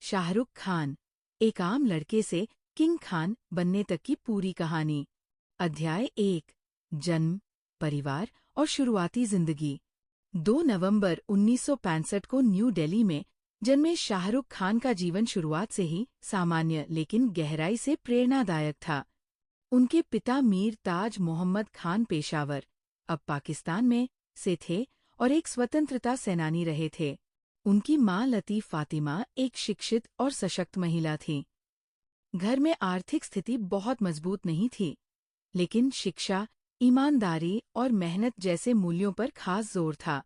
शाहरुख खान, एक आम लड़के से किंग खान बनने तक की पूरी कहानी। अध्याय 1, जन्म, परिवार और शुरुआती जिंदगी। 2 नवंबर 1965 को न्यू दिल्ली में जन्मे शाहरुख खान का जीवन शुरुआत से ही सामान्य लेकिन गहराई से प्रेरणादायक था। उनके पिता मीर ताज मोहम्मद खान पेशावर, अब पाकिस्तान में, से थे और एक स्वतंत्रता सेनानी रहे थे। उनकी मां लतीफ फातिमा एक शिक्षित और सशक्त महिला थी। घर में आर्थिक स्थिति बहुत मजबूत नहीं थी, लेकिन शिक्षा, ईमानदारी और मेहनत जैसे मूल्यों पर खास जोर था।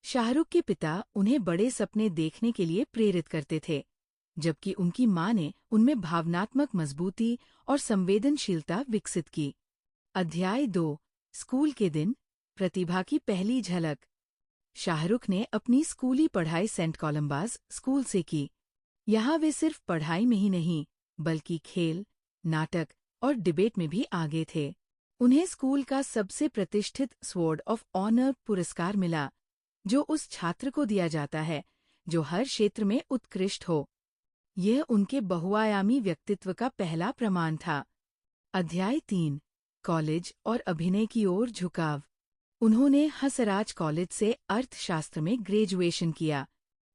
शाहरुख के पिता उन्हें बड़े सपने देखने के लिए प्रेरित करते थे, जबकि उनकी मां ने उनमें भावनात्मक मजबूती और संवेदनशीलता विकसित की। अध्याय 2, स्कूल के दिन, प्रतिभा की पहली झलक। शाहरुख ने अपनी स्कूली पढ़ाई सेंट कोलंबास स्कूल से की। यहाँ वे सिर्फ पढ़ाई में ही नहीं, बल्कि खेल, नाटक और डिबेट में भी आगे थे। उन्हें स्कूल का सबसे प्रतिष्ठित स्वॉर्ड ऑफ ऑनर पुरस्कार मिला, जो उस छात्र को दिया जाता है जो हर क्षेत्र में उत्कृष्ट हो। यह उनके बहुआयामी व्यक्तित्व का पहला प्रमाण था। अध्याय 3, कॉलेज और अभिनय की ओर झुकाव। उन्होंने हंसराज कॉलेज से अर्थशास्त्र में ग्रेजुएशन किया।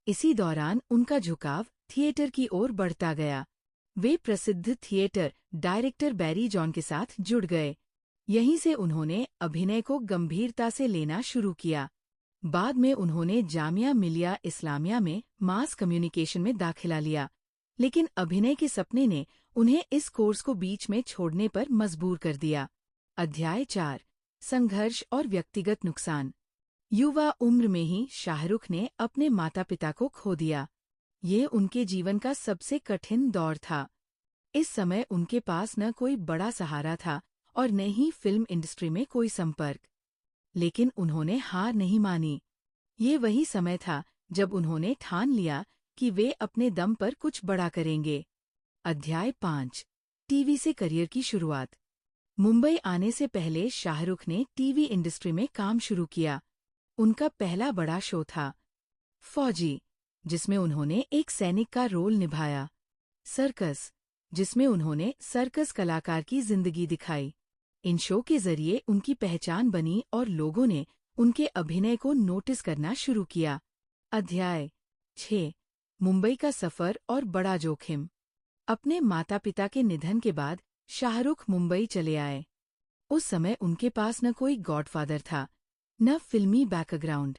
इसी दौरान उनका झुकाव थिएटर की ओर बढ़ता गया। वे प्रसिद्ध थिएटर डायरेक्टर बैरी जॉन के साथ जुड़ गए। यहीं से उन्होंने अभिनय को गंभीरता से लेना शुरू किया। बाद में उन्होंने जामिया मिलिया इस्लामिया में मास कम्युनिकेशन में दाखिला लिया, लेकिन अभिनय के सपने ने उन्हें इस कोर्स को बीच में छोड़ने पर मजबूर कर दिया। अध्याय 4, संघर्ष और व्यक्तिगत नुकसान। युवा उम्र में ही शाहरुख ने अपने माता पिता को खो दिया। ये उनके जीवन का सबसे कठिन दौर था। इस समय उनके पास न कोई बड़ा सहारा था और न ही फिल्म इंडस्ट्री में कोई संपर्क। लेकिन उन्होंने हार नहीं मानी। ये वही समय था जब उन्होंने ठान लिया कि वे अपने दम पर कुछ बड़ा करेंगे। अध्याय 5, टीवी से करियर की शुरुआत। मुंबई आने से पहले शाहरुख ने टीवी इंडस्ट्री में काम शुरू किया। उनका पहला बड़ा शो था फौजी, जिसमें उन्होंने एक सैनिक का रोल निभाया। सर्कस, जिसमें उन्होंने सर्कस कलाकार की जिंदगी दिखाई। इन शो के जरिए उनकी पहचान बनी और लोगों ने उनके अभिनय को नोटिस करना शुरू किया। अध्याय 6, मुंबई का सफर और बड़ा जोखिम। अपने माता पिता के निधन के बाद शाहरुख मुंबई चले आए। उस समय उनके पास न कोई गॉडफादर था, न फिल्मी बैकग्राउंड।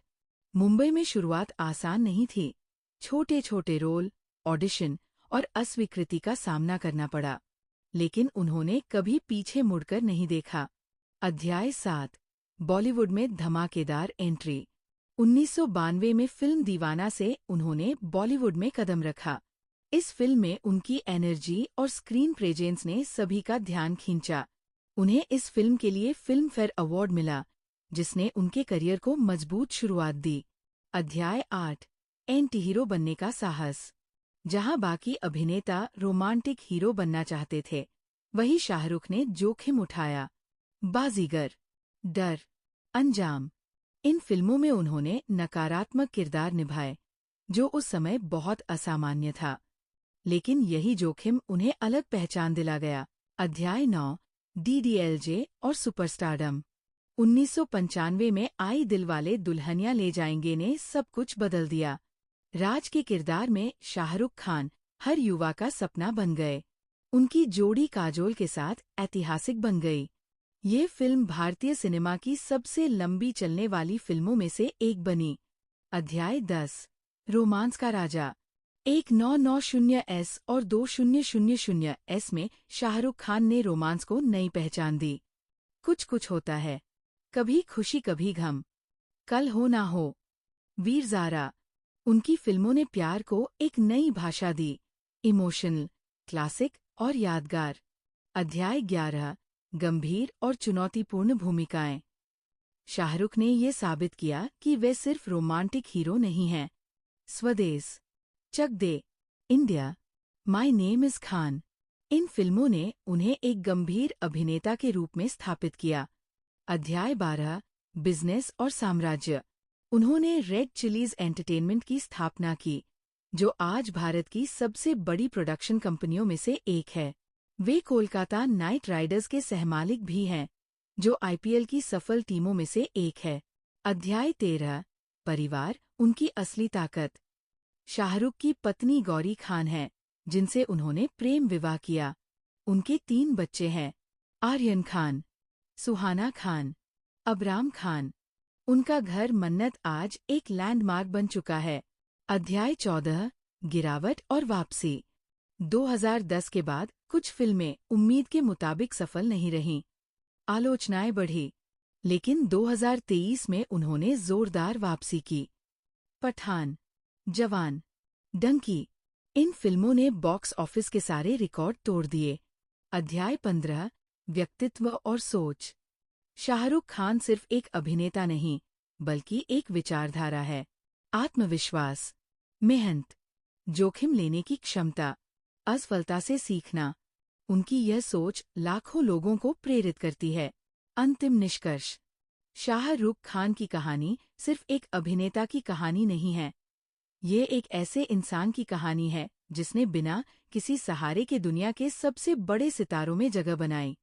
मुंबई में शुरुआत आसान नहीं थी। छोटे छोटे रोल, ऑडिशन और अस्वीकृति का सामना करना पड़ा, लेकिन उन्होंने कभी पीछे मुड़कर नहीं देखा। अध्याय 7, बॉलीवुड में धमाकेदार एंट्री। 1992 में फिल्म दीवाना से उन्होंने बॉलीवुड में कदम रखा। इस फिल्म में उनकी एनर्जी और स्क्रीन प्रेजेंस ने सभी का ध्यान खींचा। उन्हें इस फिल्म के लिए फिल्म फेयर अवार्ड मिला, जिसने उनके करियर को मजबूत शुरुआत दी। अध्याय 8, एंटी हीरो बनने का साहस। जहां बाकी अभिनेता रोमांटिक हीरो बनना चाहते थे, वही शाहरुख ने जोखिम उठाया। बाजीगर, डर, अंजाम। इन फिल्मों में उन्होंने नकारात्मक किरदार निभाए, जो उस समय बहुत असामान्य था, लेकिन यही जोखिम उन्हें अलग पहचान दिला गया। अध्याय 9, डीडीएलजे और सुपरस्टारडम। 1995 में आई दिलवाले दुल्हनिया ले जाएंगे ने सब कुछ बदल दिया। राज के किरदार में शाहरुख खान हर युवा का सपना बन गए। उनकी जोड़ी काजोल के साथ ऐतिहासिक बन गई। ये फिल्म भारतीय सिनेमा की सबसे लंबी चलने वाली फिल्मों में से एक बनी। अध्याय 10, रोमांस का राजा। 1990S और 2000S में शाहरुख खान ने रोमांस को नई पहचान दी। कुछ कुछ होता है, कभी खुशी कभी गम, कल हो ना हो, वीर ज़ारा। उनकी फिल्मों ने प्यार को एक नई भाषा दी, इमोशनल, क्लासिक और यादगार। अध्याय 11, गंभीर और चुनौतीपूर्ण भूमिकाएं। शाहरुख ने ये साबित किया कि वे सिर्फ रोमांटिक हीरो नहीं हैं। Swades, Chak De, India, my name is Khan. इन फिल्मों ने उन्हें एक गंभीर अभिनेता के रूप में स्थापित किया। अध्याय 12, बिजनेस और साम्राज्य। उन्होंने रेड चिलीज एंटरटेनमेंट की स्थापना की, जो आज भारत की सबसे बड़ी प्रोडक्शन कंपनियों में से एक है। वे कोलकाता नाइट राइडर्स के सहमालिक भी हैं, जो आईपीएल की सफल टीमों में से एक है। अध्याय 13 परिवार, उनकी असली ताकत। शाहरुख की पत्नी गौरी खान है, जिनसे उन्होंने प्रेम विवाह किया। उनके 3 बच्चे हैं, आर्यन खान, सुहाना खान, अबराम खान। उनका घर मन्नत आज एक लैंडमार्क बन चुका है। अध्याय 14 गिरावट और वापसी। 2010 के बाद कुछ फिल्में उम्मीद के मुताबिक सफल नहीं रहीं। आलोचनाएं बढ़ी, लेकिन 2023 में उन्होंने जोरदार वापसी की। पठान, जवान, डंकी, इन फिल्मों ने बॉक्स ऑफिस के सारे रिकॉर्ड तोड़ दिए। अध्याय 15 व्यक्तित्व और सोच। शाहरुख खान सिर्फ एक अभिनेता नहीं, बल्कि एक विचारधारा है। आत्मविश्वास, मेहनत, जोखिम लेने की क्षमता, असफलता से सीखना, उनकी यह सोच लाखों लोगों को प्रेरित करती है। अंतिम निष्कर्ष, शाहरुख खान की कहानी सिर्फ एक अभिनेता की कहानी नहीं है। ये एक ऐसे इंसान की कहानी है जिसने बिना किसी सहारे के दुनिया के सबसे बड़े सितारों में जगह बनाई।